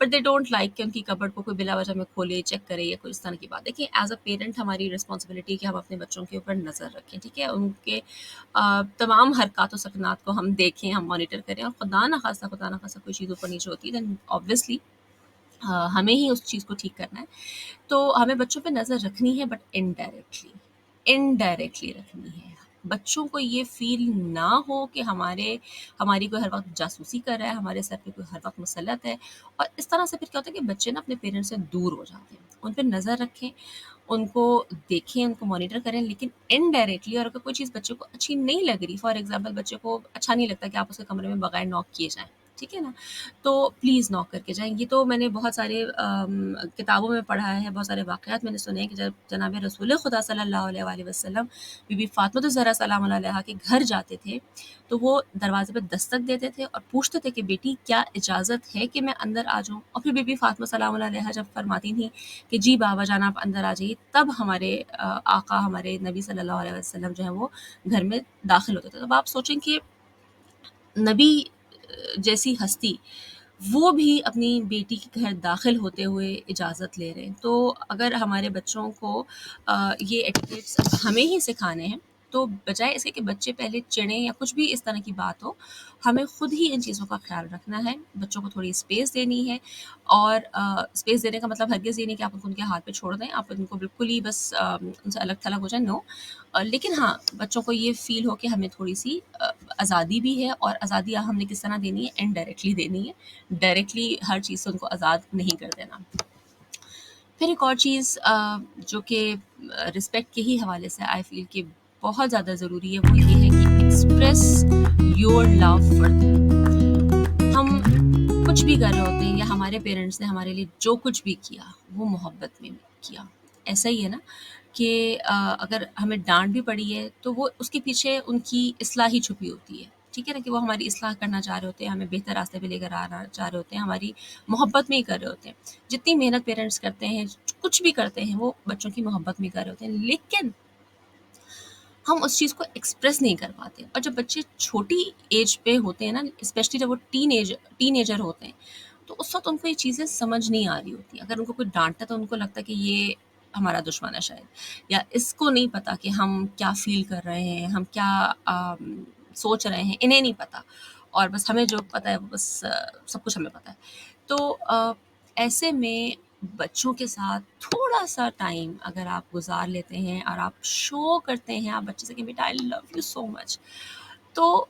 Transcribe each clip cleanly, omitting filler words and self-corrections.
But they don't like کہ ان کی cupboard کو کوئی بلا وجہ میں کھولے، چیک کرے یا کوئی اس طرح کی بات. دیکھیں ایز اے پیرنٹ ہماری رسپانسبلٹی ہے کہ ہم اپنے بچوں کے اوپر نظر رکھیں، ٹھیک ہے، ان کے تمام حرکات و سکنات کو ہم دیکھیں، ہم مانیٹر کریں، اور خدا نہ خاصہ کوئی چیز اوپر نیچے ہوتی ہے دین آبویسلی ہمیں ہی اس چیز کو ٹھیک کرنا ہے. تو ہمیں بچوں پہ نظر رکھنی ہے، بٹ انڈائریکٹلی رکھنی ہے. بچوں کو یہ فیل نہ ہو کہ ہماری کوئی ہر وقت جاسوسی کر رہا ہے، ہمارے سر پہ کوئی ہر وقت مسلط ہے. اور اس طرح سے پھر کیا ہوتا ہے کہ بچے نا اپنے پیرنٹس سے دور ہو جاتے ہیں. ان پہ نظر رکھیں، ان کو دیکھیں، ان کو مانیٹر کریں، لیکن انڈائریکٹلی. اور اگر کوئی چیز بچے کو اچھی نہیں لگ رہی، فار ایگزامپل بچے کو اچھا نہیں لگتا کہ آپ اس کے کمرے میں بغیر ناک کیے جائیں، ٹھیک ہے نا، تو پلیز ناک کر کے جائیں. یہ تو میں نے بہت سارے کتابوں میں پڑھا ہے، بہت سارے واقعات میں نے سنے ہیں کہ جب جناب رسول خدا صلی اللہ علیہ وآلہ وسلم بی بی فاطمہ الزہرا سلام اللہ علیہا کے گھر جاتے تھے تو وہ دروازے پہ دستک دیتے تھے اور پوچھتے تھے کہ بیٹی کیا اجازت ہے کہ میں اندر آ جاؤں. اور پھر بی بی فاطمہ سلام اللہ علیہا جب فرماتی تھیں کہ جی بابا جان آپ اندر آ جائیے، تب ہمارے آقا، ہمارے نبی صلی اللہ علیہ وسلم جو ہے وہ گھر میں داخل ہوتے تھے. تو آپ سوچیں کہ نبی جیسی ہستی وہ بھی اپنی بیٹی کے گھر داخل ہوتے ہوئے اجازت لے رہے ہیں. تو اگر ہمارے بچوں کو یہ ایٹیکیٹس ہمیں ہی سکھانے ہیں تو بجائے اس کے کہ بچے پہلے چڑھیں یا کچھ بھی اس طرح کی بات ہو، ہمیں خود ہی ان چیزوں کا خیال رکھنا ہے. بچوں کو تھوڑی اسپیس دینی ہے، اور اسپیس دینے کا مطلب ہرگز یہ نہیں کہ آپ ان کے ہاتھ پہ چھوڑ دیں، آپ ان کو بالکل ہی بس ان سے الگ تھلگ ہو جائیں، نو. لیکن ہاں بچوں کو یہ فیل ہو کہ ہمیں تھوڑی سی آزادی بھی ہے، اور آزادی ہم نے کس طرح دینی ہے، انڈائریکٹلی دینی ہے، ڈائریکٹلی ہر چیز سے ان کو آزاد نہیں کر دینا. پھر ایک اور چیز جو کہ رسپیکٹ کے ہی حوالے سے آئی فیل کہ بہت زیادہ ضروری ہے، وہ یہ ہے کہ express your love for them. ہم کچھ بھی کر رہے ہوتے ہیں یا ہمارے پیرنٹس نے ہمارے لیے جو کچھ بھی کیا وہ محبت میں کیا. ایسا ہی ہے نا کہ اگر ہمیں ڈانٹ بھی پڑی ہے تو وہ اس کے پیچھے ان کی اصلاح ہی چھپی ہوتی ہے، ٹھیک ہے نا، کہ وہ ہماری اصلاح کرنا چاہ رہے ہوتے ہیں، ہمیں بہتر راستے پہ لے کر آنا چاہ رہے ہوتے ہیں، ہماری محبت میں ہی کر رہے ہوتے ہیں. جتنی محنت پیرنٹس کرتے ہیں، کچھ بھی کرتے ہیں، وہ بچوں کی محبت میں کر رہے ہوتے ہیں، لیکن ہم اس چیز کو ایکسپریس نہیں کر پاتے. اور جب بچے چھوٹی ایج پہ ہوتے ہیں نا، اسپیشلی جب وہ ٹین ایجر ہوتے ہیں، تو اس وقت ان کو یہ چیزیں سمجھ نہیں آ رہی ہوتی. اگر ان کو کوئی ڈانٹتا تو ان کو لگتا ہے کہ یہ ہمارا دشمن ہے شاید، یا اس کو نہیں پتا کہ ہم کیا فیل کر رہے ہیں، ہم کیا سوچ رہے ہیں، انہیں نہیں پتا، اور بس ہمیں جو پتا ہے وہ بس سب کچھ ہمیں پتا ہے. تو ایسے میں بچوں کے ساتھ تھوڑا سا ٹائم اگر آپ گزار لیتے ہیں اور آپ شو کرتے ہیں، آپ بچے سے کہ بیٹا آئی لو یو سو مچ، تو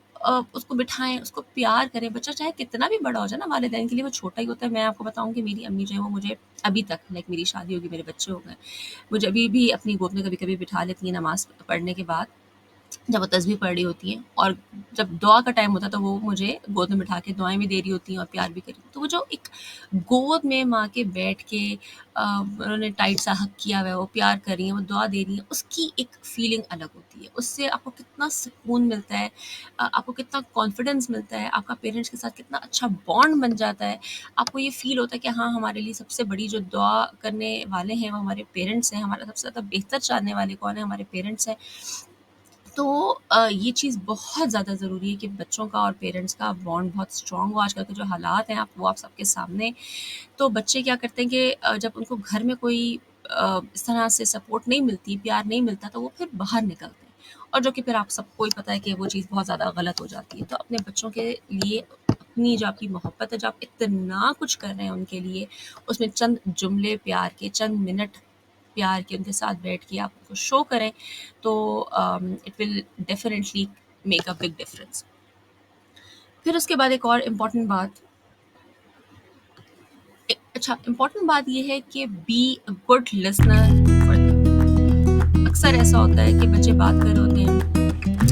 اس کو بٹھائیں، اس کو پیار کریں. بچہ چاہے کتنا بھی بڑا ہو جائے نا، والدین کے لیے وہ چھوٹا ہی ہوتا ہے. میں آپ کو بتاؤں کہ میری امی جو ہے وہ مجھے ابھی تک، لائک میری شادی ہوگی، میرے بچے ہو گئے، مجھے ابھی بھی اپنی گود میں کبھی کبھی بٹھا لیتی ہیں نماز پڑھنے کے بعد، جب وہ تسبیح پڑھ رہی ہوتی ہیں، اور جب دعا کا ٹائم ہوتا ہے تو وہ مجھے گود میں بٹھا کے دعائیں بھی دے رہی ہوتی ہیں اور پیار بھی کر رہی ہوتی ہیں. تو وہ جو ایک گود میں ماں کے بیٹھ کے انہوں نے ٹائٹ سا حق کیا ہوا ہے، وہ پیار کر رہی ہیں، وہ دعا دے رہی ہیں، اس کی ایک فیلنگ الگ ہوتی ہے. اس سے آپ کو کتنا سکون ملتا ہے، آپ کو کتنا کانفیڈنس ملتا ہے، آپ کا پیرنٹس کے ساتھ کتنا اچھا بانڈ بن جاتا ہے. آپ کو یہ فیل ہوتا ہے کہ ہاں ہمارے لیے سب سے بڑی جو دعا کرنے والے ہیں وہ ہمارے پیرنٹس ہیں، ہمارا سب سے زیادہ بہتر چاہنے والے کون ہیں، ہمارے پیرنٹس ہیں. تو یہ چیز بہت زیادہ ضروری ہے کہ بچوں کا اور پیرنٹس کا بانڈ بہت اسٹرانگ ہو. آج کل کے جو حالات ہیں وہ آپ سب کے سامنے. تو بچے کیا کرتے ہیں کہ جب ان کو گھر میں کوئی اس طرح سے سپورٹ نہیں ملتی، پیار نہیں ملتا، تو وہ پھر باہر نکلتے ہیں، اور جو کہ پھر آپ سب کو ہی پتہ ہے کہ وہ چیز بہت زیادہ غلط ہو جاتی ہے. تو اپنے بچوں کے لیے اپنی جو آپ کی محبت ہے، جو آپ اتنا کچھ کر رہے ہیں ان کے لیے، اس میں چند جملے پیار کے، چند منٹ پیار کے ان کے ساتھ بیٹھ کے آپ کو شو کریں، تو it will definitely make a big difference. پھر اس کے بعد ایک اور امپورٹنٹ بات یہ ہے کہ be a good listener for them. اکثر ایسا ہوتا ہے کہ بچے بات کر رہے ہوتے ہیں،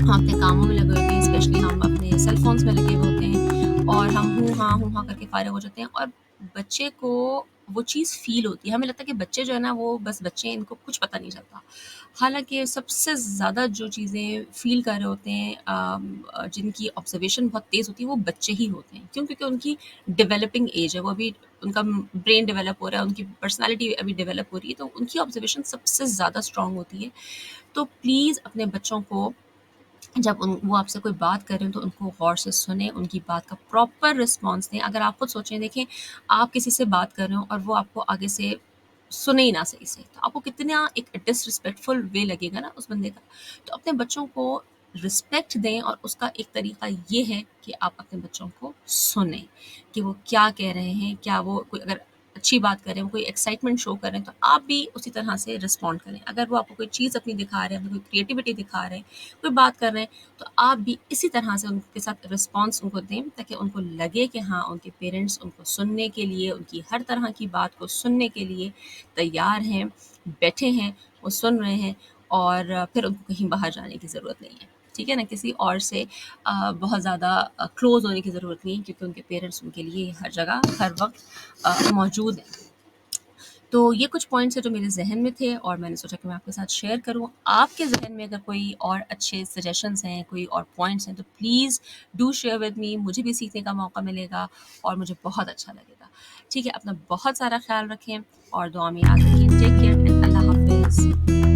ہم اپنے کاموں میں لگے ہوتے ہیں، اسپیشلی ہم اپنے سیل فونس میں لگے ہوئے ہوتے ہیں، اور ہم ہوں ہاں کر کے فارغ ہو جاتے ہیں، اور بچے کو وہ چیز فیل ہوتی ہے. ہمیں لگتا ہے کہ بچے جو ہے نا وہ بس بچے ہیں، ان کو کچھ پتہ نہیں چلتا. حالانکہ سب سے زیادہ جو چیزیں فیل کر رہے ہوتے ہیں، جن کی آبزرویشن بہت تیز ہوتی ہے، وہ بچے ہی ہوتے ہیں. کیوں؟ کیونکہ ان کی ڈیولپنگ ایج ہے، وہ ابھی ان کا برین ڈیولپ ہو رہا ہے، ان کی پرسنالٹی ابھی ڈیولپ ہو رہی ہے، تو ان کی آبزرویشن سب سے زیادہ اسٹرانگ ہوتی ہے. تو پلیز اپنے بچوں کو جب وہ آپ سے کوئی بات کر رہے ہیں تو ان کو غور سے سنیں، ان کی بات کا پراپر رسپانس دیں۔ اگر آپ خود سوچیں، دیکھیں آپ کسی سے بات کر رہے ہوں اور وہ آپ کو آگے سے سنے ہی نہ صحیح سے، تو آپ کو کتنا ایک ڈس رسپیکٹفل وے لگے گا نا اس بندے کا۔ تو اپنے بچوں کو رسپیکٹ دیں، اور اس کا ایک طریقہ یہ ہے کہ آپ اپنے بچوں کو سنیں کہ وہ کیا کہہ رہے ہیں، کیا وہ کوئی اگر اچھی بات کر رہے ہیں، کوئی ایکسائٹمنٹ شو کر رہے ہیں، تو آپ بھی اسی طرح سے رسپونڈ کریں۔ اگر وہ آپ کو کوئی چیز اپنی دکھا رہے ہیں، کوئی کریٹیوٹی دکھا رہے ہیں، کوئی بات کر رہے ہیں، تو آپ بھی اسی طرح سے ان کے ساتھ رسپانس ان کو دیں، تاکہ ان کو لگے کہ ہاں ان کے پیرنٹس ان کو سننے کے لیے، ان کی ہر طرح کی بات کو سننے کے لیے تیار ہیں، بیٹھے ہیں، وہ سن رہے ہیں، اور پھر ان کو کہیں باہر جانے کی ضرورت نہیں ہے، ٹھیک ہے نا، کسی اور سے بہت زیادہ کلوز ہونے کی ضرورت نہیں ہے، کیونکہ ان کے پیرنٹس ان کے لیے ہر جگہ ہر وقت موجود ہیں۔ تو یہ کچھ پوائنٹس ہیں جو میرے ذہن میں تھے، اور میں نے سوچا کہ میں آپ کے ساتھ شیئر کروں۔ آپ کے ذہن میں اگر کوئی اور اچھے سجیشنس ہیں، کوئی اور پوائنٹس ہیں، تو please do share with me, مجھے بھی سیکھنے کا موقع ملے گا اور مجھے بہت اچھا لگے گا۔ ٹھیک ہے، اپنا بہت سارا خیال رکھیں اور دعا میں یاد رکھیں۔ ٹیک کیئر اینڈ اللہ حافظ۔